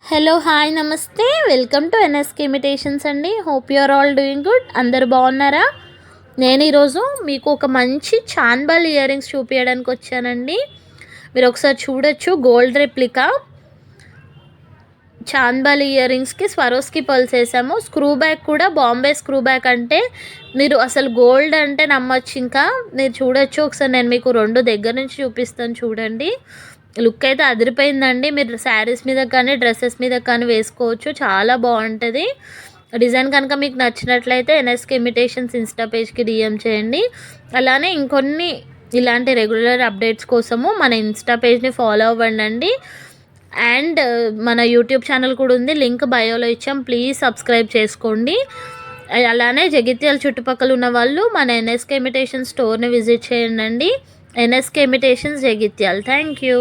Hello hi నమస్తే welcome to NSK imitations అండి. Hope you are all doing good. అందరు బాగున్నారా? నేను ఈరోజు మీకు ఒక మంచి చాన్బాల్ ఇయర్ రింగ్స్ చూపించడానికి వచ్చానండి. మీరు ఒకసారి చూడొచ్చు. గోల్డ్ రెప్లికా చాన్బాల్ ఇయర్ రింగ్స్కి స్వరోస్కి పర్ల్స్ వేసాము. స్క్రూ బ్యాక్ కూడా బాంబే స్క్రూ బ్యాక్, అంటే మీరు అసలు గోల్డ్ అంటే నమ్మొచ్చు. ఇంకా మీరు చూడొచ్చు. ఒకసారి నేను మీకు రెండు దగ్గర నుంచి చూపిస్తాను, చూడండి. లుక్ అయితే అదిరిపోయిందండి. మీరు శారీస్ మీద కానీ డ్రెస్సెస్ మీద కానీ వేసుకోవచ్చు, చాలా బాగుంటుంది. డిజైన్ కనుక మీకు నచ్చినట్లయితే ఎన్ఎస్కే ఇమిటేషన్స్ ఇన్స్టా పేజ్కి డిఎం చేయండి. అలానే ఇంకొన్ని ఇలాంటి రెగ్యులర్ అప్డేట్స్ కోసము మన ఇన్స్టా పేజ్ని ఫాలో అవ్వండి. అండ్ మన యూట్యూబ్ ఛానల్ కూడా ఉంది, లింక్ బయోలో ఇచ్చాం, ప్లీజ్ సబ్స్క్రైబ్ చేసుకోండి. అలానే జగిత్యాల చుట్టుపక్కల ఉన్న వాళ్ళు మన ఎన్ఎస్కే ఇమిటేషన్ స్టోర్ని విజిట్ చేయండి. NSK imitations Jagtial. Thank you.